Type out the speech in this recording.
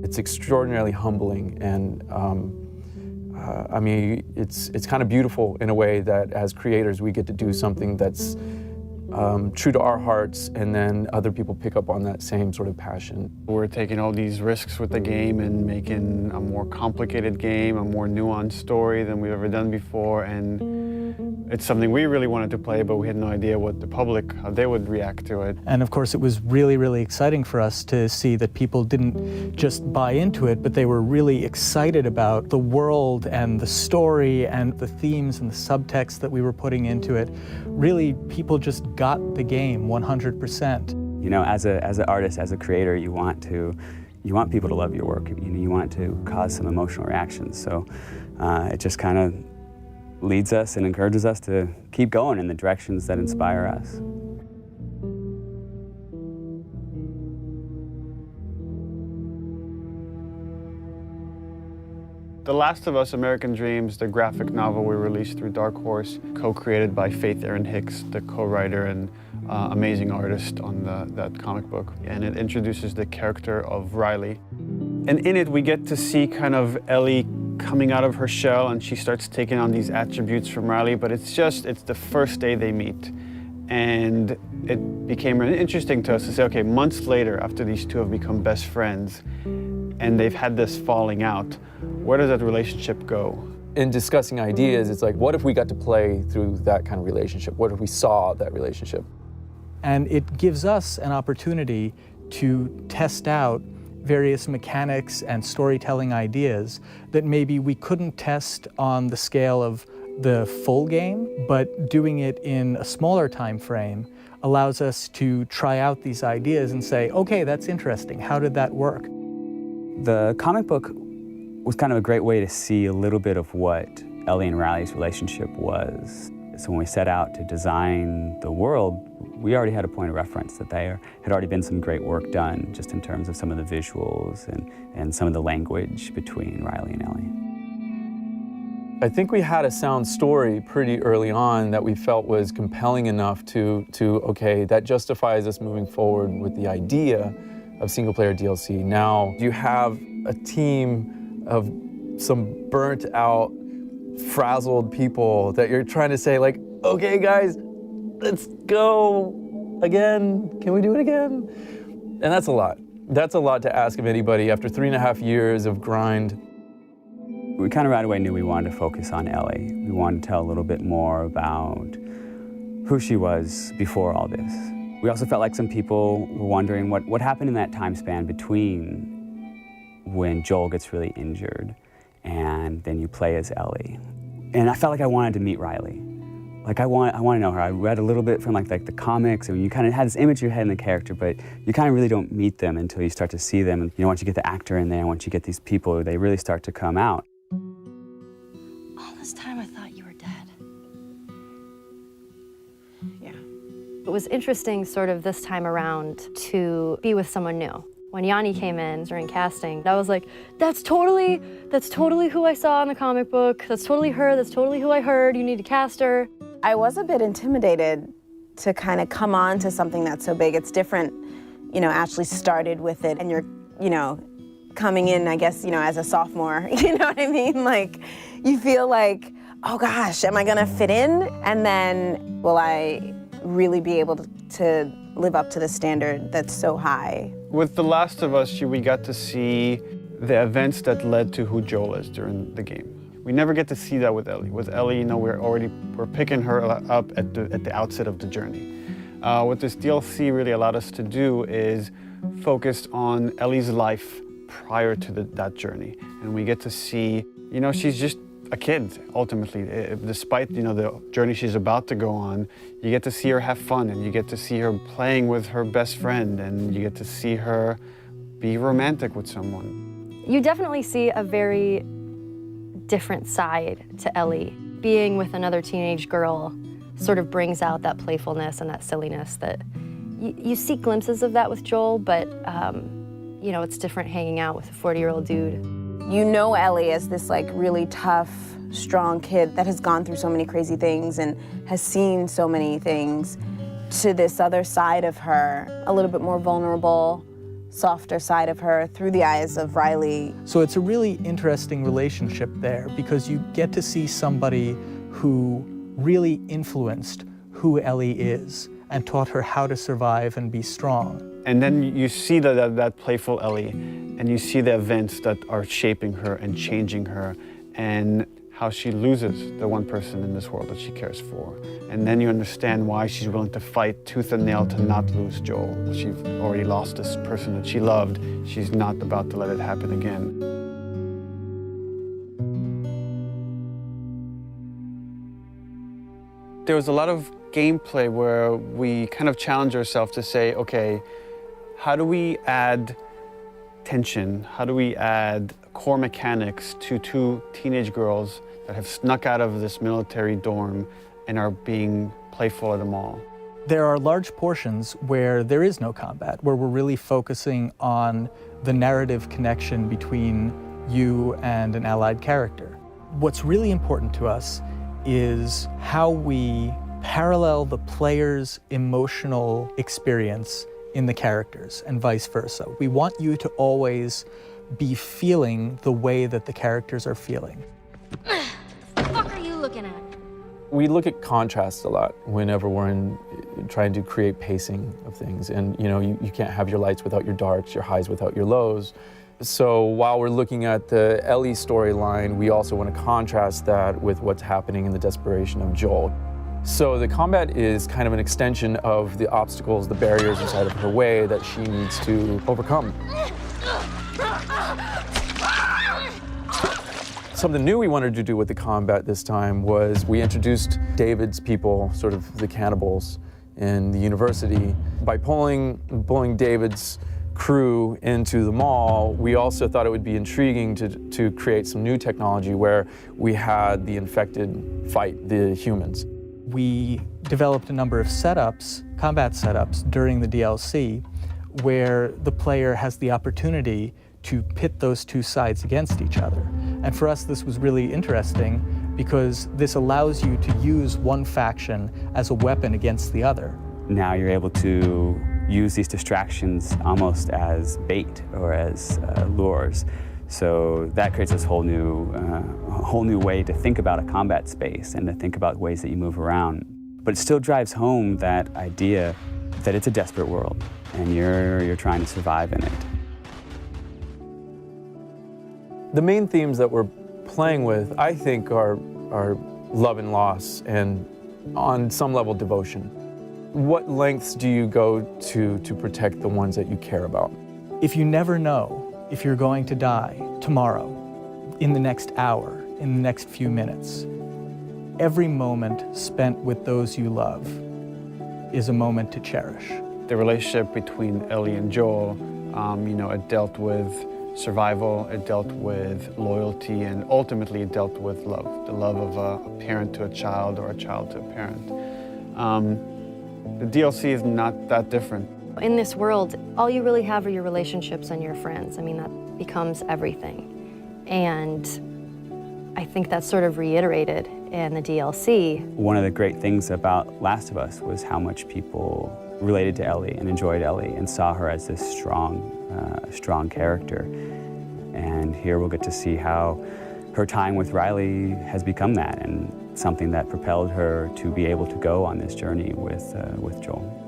It's extraordinarily humbling, and I mean, it's kind of beautiful in a way that as creators we get to do something that's true to our hearts, and then other people pick up on that same sort of passion. We're taking all these risks with the game and making a more complicated game, a more nuanced story than we've ever done before, and it's something we really wanted to play, but we had no idea what the public, how they would react to it. And of course it was really, really exciting for us to see that people didn't just buy into it, but they were really excited about the world and the story and the themes and the subtext that we were putting into it. Really, people just got the game 100%. You know, as an artist, as a creator, you want people to love your work. You want it to cause some emotional reactions. So it just kind of leads us and encourages us to keep going in the directions that inspire us. The Last of Us: American Dreams, the graphic novel we released through Dark Horse, co-created by Faith Erin Hicks, the co-writer and amazing artist on that comic book. And it introduces the character of Riley. And in it, we get to see kind of Ellie coming out of her shell, and she starts taking on these attributes from Riley, but it's the first day they meet. And it became really interesting to us to say, okay, months later, after these two have become best friends, and they've had this falling out, where does that relationship go? In discussing ideas, it's like, what if we got to play through that kind of relationship? What if we saw that relationship? And it gives us an opportunity to test out various mechanics and storytelling ideas that maybe we couldn't test on the scale of the full game, but doing it in a smaller time frame allows us to try out these ideas and say, okay, that's interesting. How did that work? The comic book was kind of a great way to see a little bit of what Ellie and Riley's relationship was. So when we set out to design the world, we already had a point of reference that there had already been some great work done just in terms of some of the visuals and some of the language between Riley and Ellie. I think we had a sound story pretty early on that we felt was compelling enough to okay, that justifies us moving forward with the idea of single-player DLC. Now you have a team of some burnt-out, frazzled people that you're trying to say, like, okay, guys, let's go again. Can we do it again? And that's a lot. That's a lot to ask of anybody after 3.5 years of grind. We kind of right away knew we wanted to focus on Ellie. We wanted to tell a little bit more about who she was before all this. We also felt like some people were wondering what happened in that time span between when Joel gets really injured and then you play as Ellie. And I felt like I wanted to meet Riley. Like I want to know her. I read a little bit from like the comics, and you kind of had this image in your head in the character, but you kind of really don't meet them until you start to see them. And once you get the actor in there, once you get these people, they really start to come out. All this time I thought you were dead. Yeah. It was interesting sort of this time around to be with someone new. When Yanni came in during casting, I was like, that's totally who I saw in the comic book. That's totally her, that's totally who I heard. You need to cast her. I was a bit intimidated to kind of come on to something that's so big. It's different, Ashley started with it and you're, coming in, I guess, as a sophomore, you know what I mean? Like, you feel like, oh gosh, am I gonna fit in? And then, will I really be able to live up to the standard that's so high? With The Last of Us, we got to see the events that led to who Joel is during the game. We never get to see that with Ellie. With Ellie, we're picking her up at the outset of the journey. What this DLC really allowed us to do is focus on Ellie's life prior to that journey. And we get to see, she's just a kid, ultimately. Despite, the journey she's about to go on, you get to see her have fun, and you get to see her playing with her best friend, and you get to see her be romantic with someone. You definitely see a very different side to Ellie. Being with another teenage girl sort of brings out that playfulness and that silliness that you see glimpses of that with Joel, but it's different hanging out with a 40-year-old dude. You know Ellie as this really tough, strong kid that has gone through so many crazy things and has seen so many things, to this other side of her, a little bit more vulnerable, softer side of her through the eyes of Riley. So it's a really interesting relationship there because you get to see somebody who really influenced who Ellie is and taught her how to survive and be strong. And then you see that playful Ellie, and you see the events that are shaping her and changing her, and how she loses the one person in this world that she cares for. And then you understand why she's willing to fight tooth and nail to not lose Joel. She's already lost this person that she loved. She's not about to let it happen again. There was a lot of gameplay where we kind of challenge ourselves to say, okay, how do we add tension? How do we add core mechanics to two teenage girls that have snuck out of this military dorm and are being playful at the mall? There are large portions where there is no combat, where we're really focusing on the narrative connection between you and an allied character. What's really important to us is how we parallel the player's emotional experience in the characters and vice versa. We want you to always be feeling the way that the characters are feeling. What the fuck are you looking at? We look at contrast a lot whenever we're trying to create pacing of things. And you can't have your lights without your darks, your highs without your lows. So while we're looking at the Ellie storyline, we also want to contrast that with what's happening in the desperation of Joel. So the combat is kind of an extension of the obstacles, the barriers inside of her way that she needs to overcome. Something new we wanted to do with the combat this time was we introduced David's people, sort of the cannibals in the university. By pulling David's crew into the mall, we also thought it would be intriguing to create some new technology where we had the infected fight the humans. We developed a number of setups, combat setups, during the DLC where the player has the opportunity to pit those two sides against each other. And for us, this was really interesting because this allows you to use one faction as a weapon against the other. Now you're able to use these distractions almost as bait or as lures. So that creates this whole new way to think about a combat space and to think about ways that you move around. But it still drives home that idea that it's a desperate world and you're trying to survive in it. The main themes that we're playing with, I think, are love and loss and, on some level, devotion. What lengths do you go to protect the ones that you care about? If you never know if you're going to die tomorrow, in the next hour, in the next few minutes, every moment spent with those you love is a moment to cherish. The relationship between Ellie and Joel, it dealt with survival, it dealt with loyalty, and ultimately it dealt with love, the love of a parent to a child or a child to a parent. The DLC is not that different. In this world, all you really have are your relationships and your friends. I mean, that becomes everything. And I think that's sort of reiterated in the DLC. One of the great things about Last of Us was how much people related to Ellie and enjoyed Ellie and saw her as this strong character. And here we'll get to see how her time with Riley has become that and something that propelled her to be able to go on this journey with Joel.